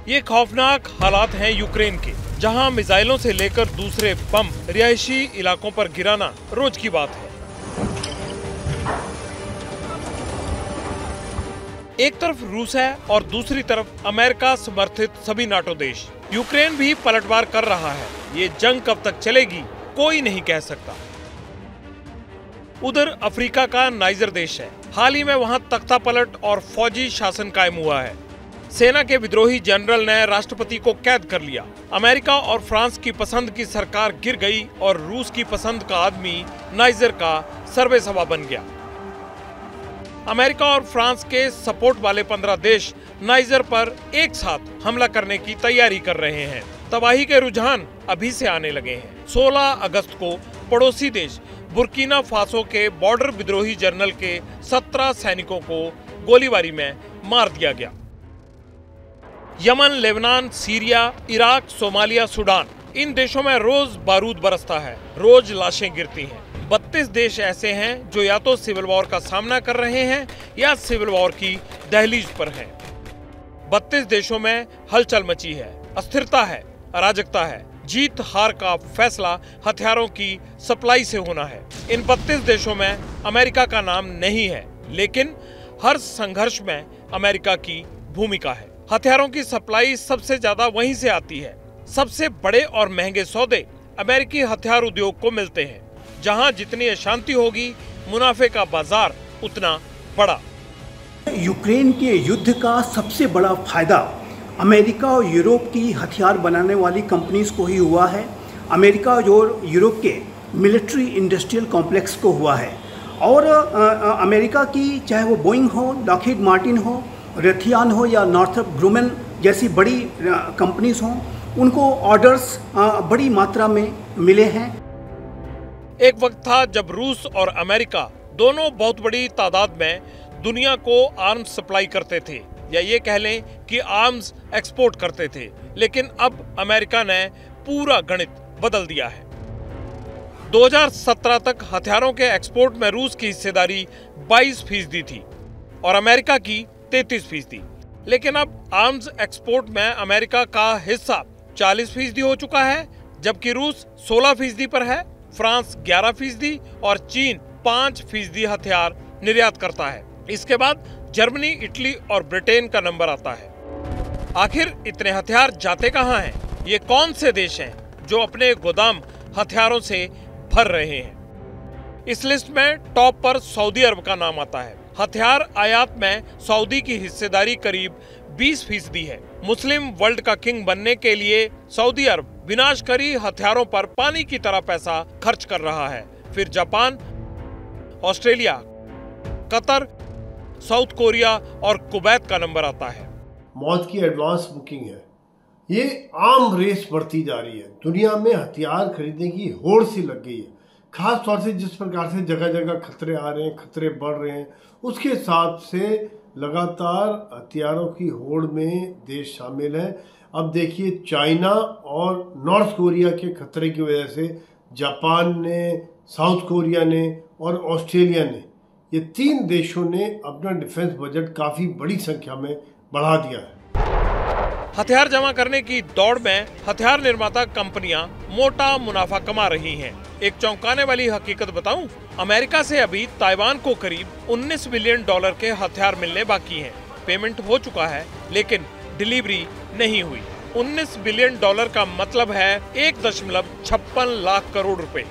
ये खौफनाक हालात हैं यूक्रेन के, जहां मिसाइलों से लेकर दूसरे बम रिहायशी इलाकों पर गिराना रोज की बात है। एक तरफ रूस है और दूसरी तरफ अमेरिका समर्थित सभी नाटो देश। यूक्रेन भी पलटवार कर रहा है। ये जंग कब तक चलेगी कोई नहीं कह सकता। उधर अफ्रीका का नाइजर देश है। हाल ही में वहां तख्ता पलट और फौजी शासन कायम हुआ है। सेना के विद्रोही जनरल ने राष्ट्रपति को कैद कर लिया। अमेरिका और फ्रांस की पसंद की सरकार गिर गई और रूस की पसंद का आदमी नाइजर का सर्वेसर्वा बन गया। अमेरिका और फ्रांस के सपोर्ट वाले 15 देश नाइजर पर एक साथ हमला करने की तैयारी कर रहे हैं। तबाही के रुझान अभी से आने लगे हैं। 16 अगस्त को पड़ोसी देश बुर्किना फासो के बॉर्डर विद्रोही जनरल के 17 सैनिकों को गोलीबारी में मार दिया गया। Yemen, Lebanon, Syria, Iraq, Somalia, Sudan, इन देशों में रोज बारूद बरसता है, रोज लाशें गिरती हैं। 32 देश ऐसे हैं जो या तो सिविल वॉर का सामना कर रहे हैं या सिविल वॉर की दहलीज पर हैं। 32 देशों में हलचल मची है, अस्थिरता है, अराजकता है। जीत हार का फैसला हथियारों की सप्लाई से होना है। इन 32 देशों में अमेरिका का नाम नहीं है, लेकिन हर संघर्ष में अमेरिका की भूमिका है। हथियारों की सप्लाई सबसे ज्यादा वहीं से आती है। सबसे बड़े और महंगे सौदे अमेरिकी हथियार उद्योग को मिलते हैं। जहां जितनी अशांति होगी, मुनाफे का बाजार उतना बड़ा। यूक्रेन के युद्ध का सबसे बड़ा फायदा अमेरिका और यूरोप की हथियार बनाने वाली कंपनीज को ही हुआ है। अमेरिका और यूरोप के मिलिट्री इंडस्ट्रियल कॉम्प्लेक्स को हुआ है। और अमेरिका की चाहे वो बोइंग हो, लॉकहीड मार्टिन हो, रेथियान हो या नॉर्थरॉप ग्रुमन जैसी बड़ी कंपनीज हों, उनको ऑर्डर्स बड़ी मात्रा में मिले हैं। एक वक्त था जब रूस और अमेरिका दोनों बहुत बड़ी तादाद में दुनिया को आर्म्स सप्लाई करते थे, या ये कह लें कि आर्म्स एक्सपोर्ट करते थे। लेकिन अब अमेरिका ने पूरा गणित बदल दिया है। 2017 तक हथियारों के एक्सपोर्ट में रूस की हिस्सेदारी 22% थी और अमेरिका की 33%। लेकिन अब आर्म्स एक्सपोर्ट में अमेरिका का हिस्सा 40% हो चुका है, जबकि रूस 16% पर है, फ्रांस 11% और चीन 5% हथियार निर्यात करता है। इसके बाद जर्मनी, इटली और ब्रिटेन का नंबर आता है। आखिर इतने हथियार जाते कहां हैं? ये कौन से देश हैं जो अपने गोदाम हथियारों से भर रहे हैं? इस लिस्ट में टॉप पर सऊदी अरब का नाम आता है। हथियार आयात में सऊदी की हिस्सेदारी करीब 20% है। मुस्लिम वर्ल्ड का किंग बनने के लिए सऊदी अरब विनाशकारी हथियारों पर पानी की तरह पैसा खर्च कर रहा है। फिर Japan, Australia, Qatar, south Korea और कुवैत का नंबर आता है। मौत की एडवांस बुकिंग है। ये आम रेस बढ़ती जा रही है। दुनिया में हथियार खरीदने की होड़ सी लग गई है। खास तौर से जिस प्रकार से जगह जगह खतरे आ रहे हैं, खतरे बढ़ रहे हैं, उसके हिसाब से लगातार हथियारों की होड़ में देश शामिल हैं। अब देखिए, चाइना और नॉर्थ कोरिया के खतरे की वजह से जापान ने, साउथ कोरिया ने और ऑस्ट्रेलिया ने, ये 3 देशों ने अपना डिफेंस बजट काफी बड़ी संख्या में बढ़ा दिया है। हथियार जमा करने की दौड़ में हथियार निर्माता कंपनियां मोटा मुनाफा कमा रही हैं। एक चौंकाने वाली हकीकत बताऊं, अमेरिका से अभी ताइवान को करीब $19 बिलियन के हथियार मिलने बाकी हैं। पेमेंट हो चुका है, लेकिन डिलीवरी नहीं हुई। $19 बिलियन का मतलब है 1.56 लाख करोड़ रुपए।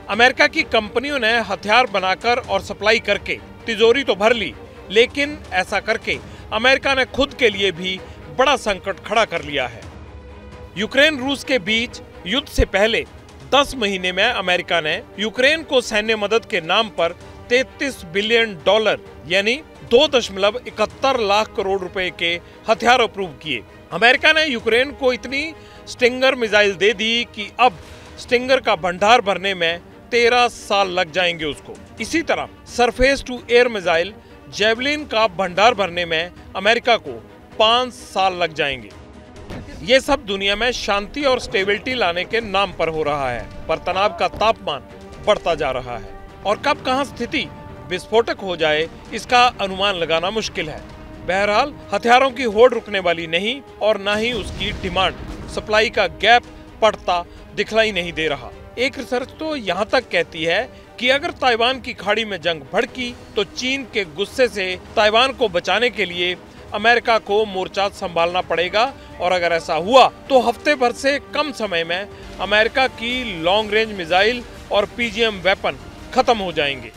अमेरिका की कंपनियों ने हथियार बनाकर और सप्लाई करके तिजोरी तो भर ली, लेकिन ऐसा करके अमेरिका ने खुद के लिए भी बड़ा संकट खड़ा कर लिया है। यूक्रेन रूस के बीच युद्ध से पहले 10 महीने में अमेरिका ने यूक्रेन को सैन्य मदद के नाम पर $33 बिलियन यानी 2.71 लाख करोड़ रुपए के हथियार अप्रूव किए। अमेरिका ने यूक्रेन को इतनी स्टिंगर मिसाइल दे दी कि अब स्टिंगर का भंडार भरने में 13 साल लग जाएंगे उसको। इसी तरह surface to air missile javelin का भंडार भरने में अमेरिका को 5 साल लग जाएंगे। ये सब दुनिया में शांति और स्टेबिलिटी लाने के नाम पर हो रहा है, पर तनाव का तापमान बढ़ता जा रहा है और कब कहां स्थिति विस्फोटक हो जाए इसका अनुमान लगाना मुश्किल है। बहरहाल हथियारों की होड़ रुकने वाली नहीं और न ही उसकी डिमांड। सप्लाई का गैप पड़ता दिखलाई नहीं दे रहा। एक रिसर्च तो यहाँ तक कहती है कि अगर ताइवान की खाड़ी में जंग भड़की तो चीन के गुस्से से ताइवान को बचाने के लिए अमेरिका को मोर्चा संभालना पड़ेगा, और अगर ऐसा हुआ तो हफ्ते भर से कम समय में अमेरिका की लॉन्ग रेंज मिसाइल और पीजीएम वेपन खत्म हो जाएंगे।